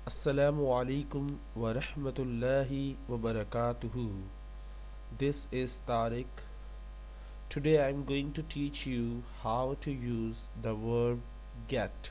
Assalamu alaikum wa rahmatullahi wa barakatuhu. This is Tariq. Today I am going to teach you how to use the verb get.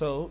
So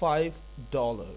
$5.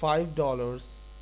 $5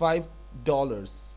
$5.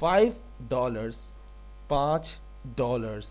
$5, $5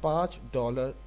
$5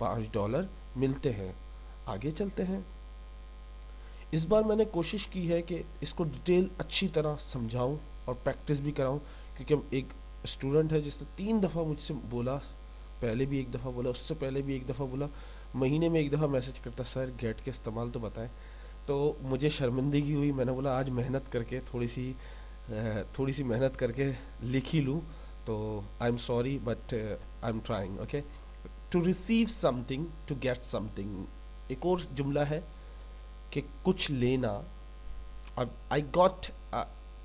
$5 ملتے ہیں. آگے چلتے ہیں. اس بار میں نے کوشش کی ہے کہ اس کو ڈیٹیل اچھی طرح سمجھاؤں اور پریکٹس بھی کراؤں، کیونکہ ایک اسٹوڈنٹ ہے جس نے 3 دفعہ مجھ سے بولا، پہلے بھی 1 دفعہ بولا، اس سے پہلے بھی 1 دفعہ بولا، مہینے میں 1 دفعہ میسج کرتا سر گیٹ کے استعمال تو بتائیں. تو مجھے شرمندگی ہوئی، میں نے بولا آج محنت کر کے تھوڑی سی محنت کر کے لکھ ہی لوں. تو I am sorry but I am trying. Okay. To receive something, to get something. ایک اور جملہ ہے کہ کچھ لینا. اب I got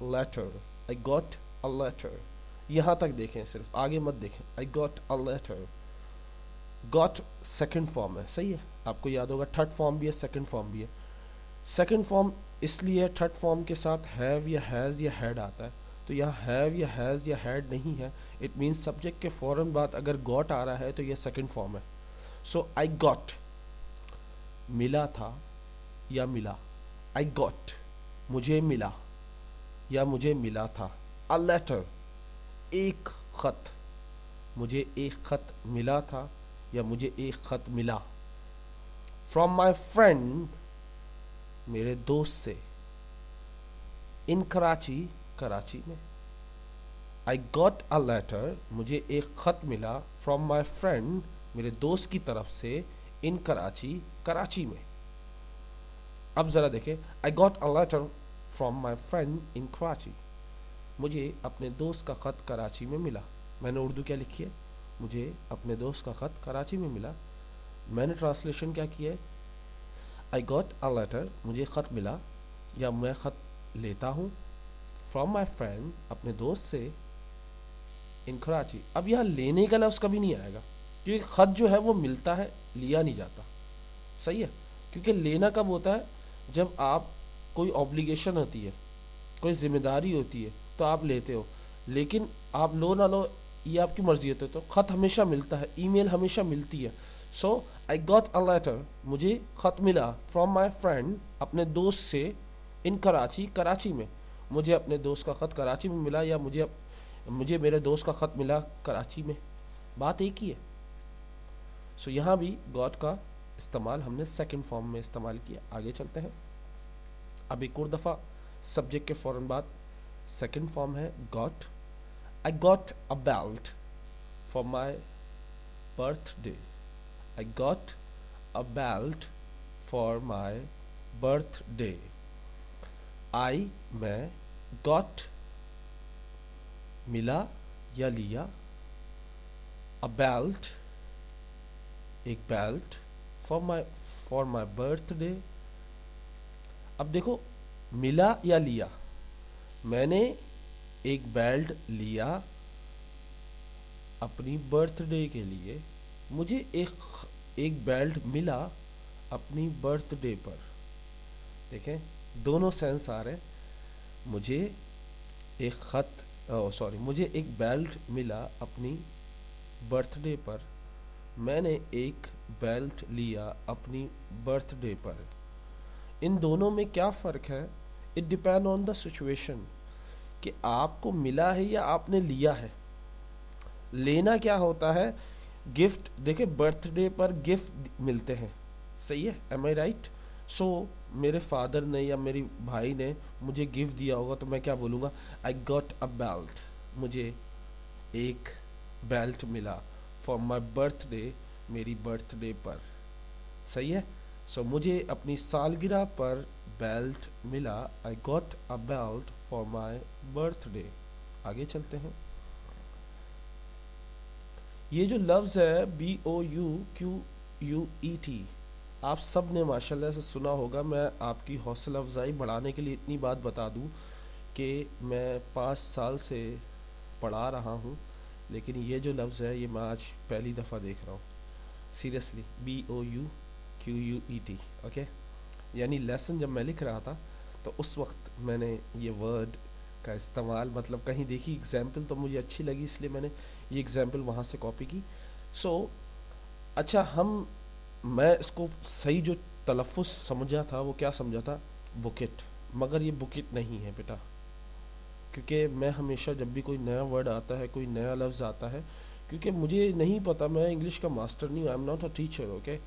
letter, I got a letter, یہاں تک دیکھیں، صرف آگے مت دیکھیں. I got a letter. Got second form ہے، صحیح ہے، آپ کو یاد ہوگا. تھرڈ فارم بھی ہے، سیکنڈ فارم بھی ہے. سیکنڈ فارم اس لیے تھرڈ فارم کے ساتھ ہیو یا ہیز یا ہیڈ آتا ہے. تو یہاں ہیو یا ہیز یا ہیڈ نہیں ہے. اٹ مینس سبجیکٹ کے فوراً بعد اگر گاٹ آ رہا ہے تو یہ سیکنڈ فارم ہے. سو آئی گاٹ، ملا تھا یا ملا. آئی گاٹ، مجھے ملا یا مجھے ملا تھا. اے لیٹر، ایک خط، مجھے ایک خط ملا تھا یا مجھے ایک خط ملا. فرام مائی فرینڈ، میرے دوست سے. ان کراچی، کراچی میں. آئی گاٹ اے لیٹر، مجھے ایک خط ملا. فرام مائی فرینڈ، میرے دوست کی طرف سے. ان کراچی، کراچی میں. اب ذرا دیکھیں، I got a letter from my friend in Karachi. مجھے اپنے دوست کا خط کراچی میں ملا. میں نے اردو کیا لکھی ہے؟ مجھے اپنے دوست کا خط کراچی میں ملا. میں نے ٹرانسلیشن کیا کیا ہے؟ آئی گاٹ اے لیٹر، مجھے خط ملا یا میں خط لیتا ہوں. فرام مائی فرینڈ، اپنے دوست سے. ان کراچی. اب یہاں لینے کا لفظ کبھی نہیں آئے گا، کیونکہ خط جو ہے وہ ملتا ہے، لیا نہیں جاتا. صحیح ہے. کیونکہ لینا کب ہوتا ہے؟ جب آپ کوئی آبلیگیشن ہوتی ہے، کوئی ذمہ داری ہوتی ہے تو آپ لیتے ہو. لیکن آپ لو نہ لو یہ آپ کی مرضی ہوتی ہے. تو خط ہمیشہ ملتا ہے، ای میل ہمیشہ ملتی ہے. سو آئی گاٹ اے لیٹر، مجھے خط ملا. فرام مائی فرینڈ، اپنے دوست سے. ان کراچی، کراچی میں. مجھے اپنے دوست کا خط کراچی میں ملا یا مجھے میرے دوست کا خط ملا کراچی میں. بات ایک ہی ہے. سو یہاں بھی گاٹ کا استعمال ہم نے سیکنڈ فارم میں استعمال کیا. آگے چلتے ہیں. اب ایک اور دفعہ سبجیکٹ کے فوراً بعد سیکنڈ فارم ہے got. I got a belt for my birthday. I got a belt for my birthday. I, میں. گاٹ، ملا یا لیا. اے بیلٹ، ایک belt. For my birthday. اب دیکھو، ملا یا لیا. میں نے ایک بیلٹ لیا اپنی برتھ ڈے کے لیے. مجھے ایک بیلٹ ملا اپنی برتھ ڈے پر. دیکھیں دونوں سینس آ رہے ہیں. مجھے ایک مجھے ایک بیلٹ ملا اپنی برتھ ڈے پر. میں نے ایک بیلٹ لیا اپنی برتھ ڈے پر. ان دونوں میں کیا فرق ہے؟ It depend on the situation, کہ آپ کو ملا ہے یا آپ نے لیا ہے. لینا کیا ہوتا ہے؟ گفٹ. دیکھیں برتھ ڈے پر گفٹ ملتے ہیں، صحیح ہے، ایم آئی رائٹ؟ سو میرے فادر نے یا میری بھائی نے مجھے گفٹ دیا ہوگا تو میں کیا بولوں گا؟ آئی گاٹ اے بیلٹ، مجھے ایک بیلٹ ملا فار مائی برتھ ڈے، میری برتھ ڈے پر. صحیح ہے. سو مجھے اپنی سالگرہ پر بیلٹ ملا. آئی got a belt for my birth day. آگے چلتے ہیں. یہ جو لفظ ہے BOUQUET، آپ سب نے ماشاءاللہ سے سنا ہوگا. میں آپ کی حوصلہ افزائی بڑھانے کے لیے اتنی بات بتا دوں کہ میں 5 سال سے پڑھا رہا ہوں، لیکن یہ جو لفظ ہے یہ میں آج پہلی دفعہ دیکھ رہا ہوں. Seriously, BOUQUET. اوکے. یعنی لیسن جب میں لکھ رہا تھا تو اس وقت میں نے یہ ورڈ کا استعمال، مطلب کہیں دیکھی ایگزامپل تو مجھے اچھی لگی، اس لیے میں نے یہ ایگزامپل وہاں سے کاپی کی. سو اچھا، میں اس کو صحیح جو تلفظ سمجھا تھا وہ کیا سمجھا تھا؟ بکٹ. مگر یہ بکٹ نہیں ہے بیٹا، کیونکہ میں ہمیشہ جب بھی کوئی نیا ورڈ آتا ہے، کوئی نیا لفظ آتا ہے، کیونکہ مجھے نہیں پتا، میں انگلش کا ماسٹر نہیں ہوں، I am not a teacher. Okay.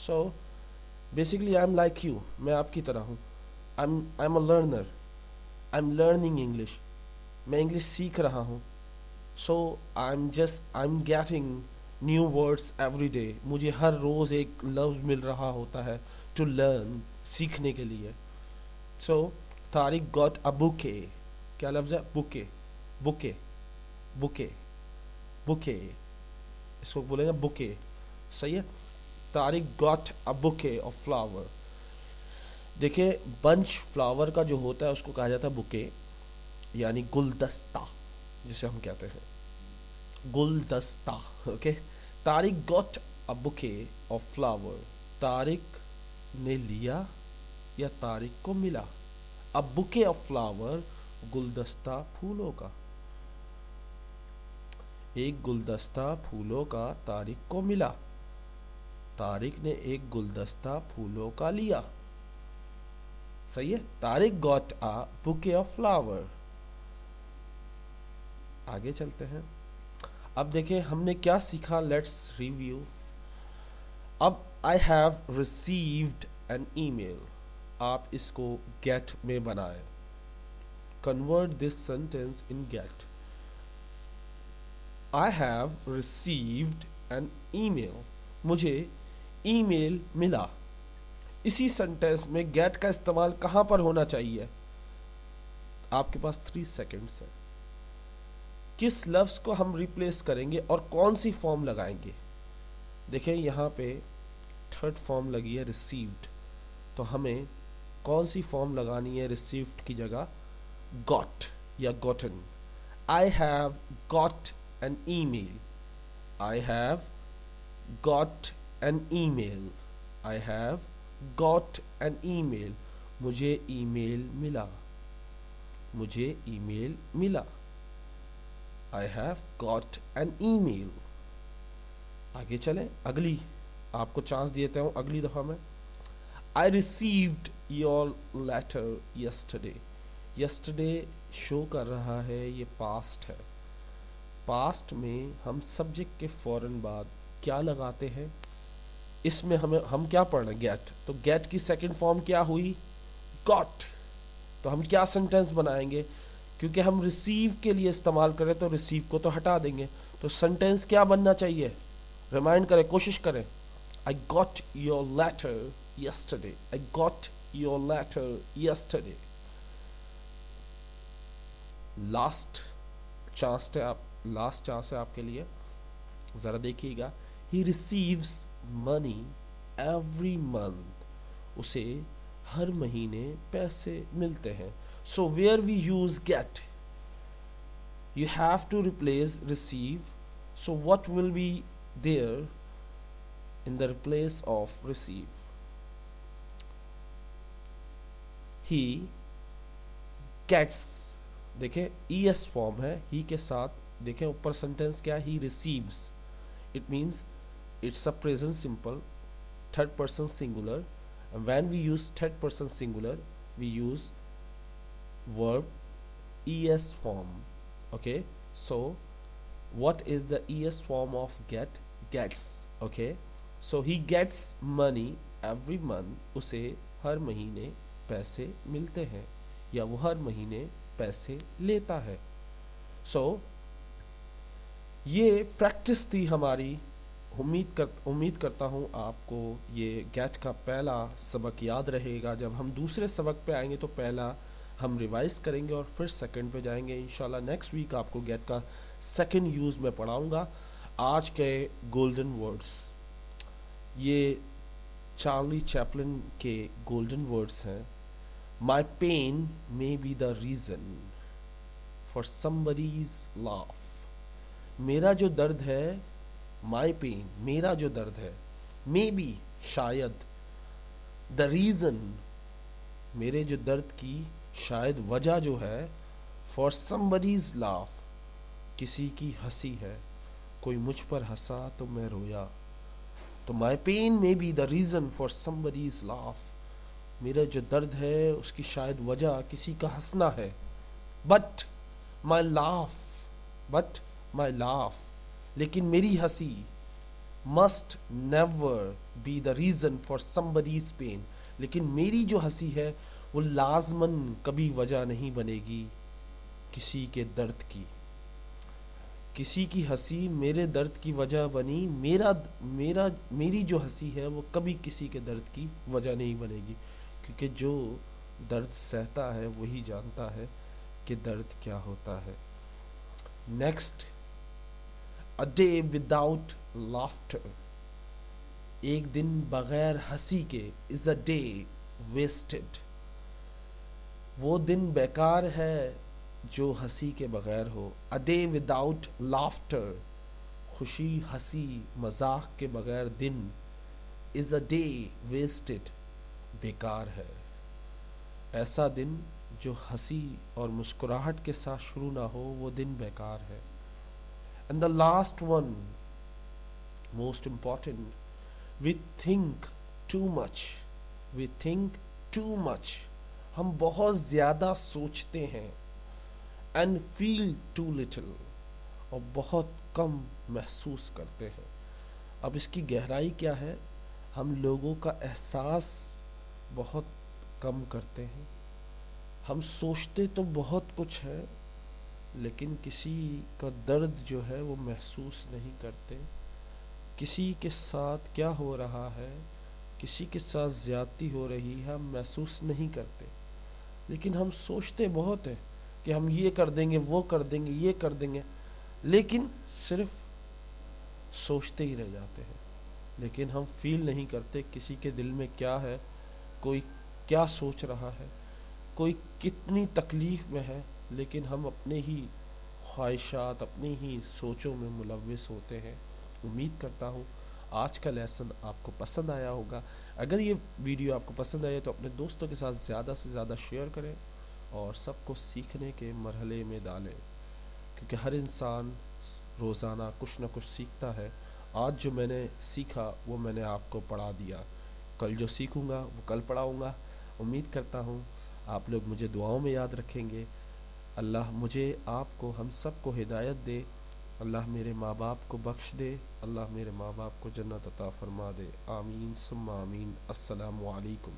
So basically I'm like you, میں آپ کی طرح ہوں. I'm a learner. I'm learning English. میں انگلش سیکھ رہا ہوں. So I'm getting new words every day. مجھے ہر روز ایک لفظ مل رہا ہوتا ہے to learn, سیکھنے کے لیے. So Tariq got a bouquet. کیا لفظ ہے؟ bouquet. bouquet bouquet bouquet اس کو بولیں گے bouquet. صحیح ہے. Tariq got a bouquet of flower. دیکھیں بنچ فلاور کا جو ہوتا ہے اس کو کہا جاتا ہے بوکے، یعنی گلدستہ جسے ہم کہتے ہیں گلدستہ. Okay. Tariq got a bouquet of flower. Tariq نے لیا یا طارق کو ملا. اے بوکے آف فلاور، گلدستہ پھولوں کا. ایک گلدستہ پھولوں کا طارق کو ملا. طارق نے ایک گلدستہ پھولوں کا لیا. صحیح ہے. Tariq got a bouquet of flower. آگے چلتے ہیں. اب دیکھیں ہم نے کیا سیکھا. Let's review. اب I have received an email. آپ اس کو گیٹ میں بنائیں. Convert this sentence in get. I have received an email. مجھے ای میل ملا. اسی سینٹینس میں گیٹ کا استعمال کہاں پر ہونا چاہیے؟ آپ کے پاس 3 سیکنڈز ہے. کس لفظ کو ہم ریپلیس کریں گے اور کون سی فارم لگائیں گے؟ دیکھیں یہاں پہ تھرڈ فارم لگی ہے ریسیوڈ، تو ہمیں کون سی فارم لگانی ہے ریسیوڈ کی جگہ؟ گاٹ یا gotten. I have got an email. I have got an email. I have got an email. مجھے ای میل ملا. مجھے ای میل ملا. I have got an email. آگے چلیں. اگلی آپ کو چانس دیتے ہوں اگلی دفعہ میں. I received your letter yesterday. yesterday شو کر رہا ہے یہ پاسٹ ہے. پاسٹ میں ہم سبجیکٹ کے فوراً بعد کیا لگاتے ہیں؟ اس میں ہم کیا پڑھ رہے ہیں؟ گیٹ. تو گیٹ کی سیکنڈ فارم کیا ہوئی؟ گاٹ. تو ہم کیا سینٹینس بنائیں گے؟ کیونکہ ہم ریسیو کے لیے استعمال کریں تو ریسیو کو تو ہٹا دیں گے. تو سینٹینس کیا بننا چاہیے؟ ریمائنڈ کریں، کوشش کریں. I got your letter yesterday. I got your letter yesterday. Last chance ہے آپ کے لیے. ذرا دیکھیے گا. He receives money every month. اسے ہر مہینے پیسے ملتے ہیں. So where we use get, you have to replace receive. So what will be there in the place of receive? He gets. دیکھیں es form ہے he کے ساتھ. دیکھیں اوپر سینٹینس کیا ہے؟ he receives. It means it's a present simple, third person singular. And when we use third person singular, we use verb es form. Okay, so what is the es form of get? Gets. Okay, so he gets money every month. اسے ہر مہینے پیسے ملتے ہیں یا وہ ہر مہینے پیسے لیتا ہے. so یہ پریکٹس تھی ہماری. امید کرتا ہوں آپ کو یہ گیٹ کا پہلا سبق یاد رہے گا. جب ہم دوسرے سبق پہ آئیں گے تو پہلا ہم ریوائز کریں گے اور پھر سیکنڈ پہ جائیں گے انشاءاللہ. نیکسٹ ویک آپ کو گیٹ کا سیکنڈ یوز میں پڑھاؤں گا. آج کے گولڈن ورڈز یہ چارلی چیپلن کے گولڈن ورڈز ہیں. مائی pain may be the reason for somebody's laugh. میرا جو درد ہے، مائی پین میرا جو درد ہے، may be شاید، the reason میرے جو درد کی شاید وجہ جو ہے، for somebody's laugh کسی کی ہنسی ہے. کوئی مجھ پر ہنسا تو میں رویا. تو my pain may be the reason for somebody's laugh. میرا جو درد ہے اس کی شاید وجہ کسی کا ہنسنا ہے. but my laugh لیکن میری ہنسی must never be the reason for somebody's pain. لیکن میری جو ہنسی ہے وہ لازماً کبھی وجہ نہیں بنے گی کسی کے درد کی. کسی کی ہنسی میرے درد کی وجہ بنی، میری جو ہنسی ہے وہ کبھی کسی کے درد کی وجہ نہیں بنے گی، کیونکہ جو درد سہتا ہے وہی جانتا ہے کہ درد کیا ہوتا ہے. Next, a day without laughter. ایک دن بغیر ہنسی کے is a day wasted. وہ دن بیکار ہے جو ہنسی کے بغیر ہو. a day without laughter. خوشی، ہنسی، مذاق کے بغیر دن is a day wasted. بیکار ہے. ایسا دن جو ہنسی اور مسکراہٹ کے ساتھ شروع نہ ہو وہ دن بیکار ہے. And the last one, most important, we think too much. We think too much. ہم بہت زیادہ سوچتے ہیں. And feel too little. اور بہت کم محسوس کرتے ہیں. اب اس کی گہرائی کیا ہے؟ ہم لوگوں کا احساس بہت کم کرتے ہیں. ہم سوچتے تو بہت کچھ ہے لیکن کسی کا درد جو ہے وہ محسوس نہیں کرتے. کسی کے ساتھ کیا ہو رہا ہے، کسی کے ساتھ زیادتی ہو رہی ہے، ہم محسوس نہیں کرتے. لیکن ہم سوچتے بہت ہیں کہ ہم یہ کر دیں گے، وہ کر دیں گے، یہ کر دیں گے، لیکن صرف سوچتے ہی رہ جاتے ہیں. لیکن ہم فیل نہیں کرتے کسی کے دل میں کیا ہے، کوئی کیا سوچ رہا ہے، کوئی کتنی تکلیف میں ہے. لیکن ہم اپنے ہی خواہشات، اپنی ہی سوچوں میں ملوث ہوتے ہیں. امید کرتا ہوں آج کا لیسن آپ کو پسند آیا ہوگا. اگر یہ ویڈیو آپ کو پسند آئے تو اپنے دوستوں کے ساتھ زیادہ سے زیادہ شیئر کریں اور سب کو سیکھنے کے مرحلے میں ڈالیں، کیونکہ ہر انسان روزانہ کچھ نہ کچھ سیکھتا ہے. آج جو میں نے سیکھا وہ میں نے آپ کو پڑھا دیا، کل جو سیکھوں گا وہ کل پڑھاؤں گا. امید کرتا ہوں آپ لوگ مجھے دعاؤں میں یاد رکھیں گے. اللہ مجھے، آپ کو، ہم سب کو ہدایت دے. اللہ میرے ماں باپ کو بخش دے. اللہ میرے ماں باپ کو جنت عطا فرما دے. آمین ثم آمین. السلام علیکم.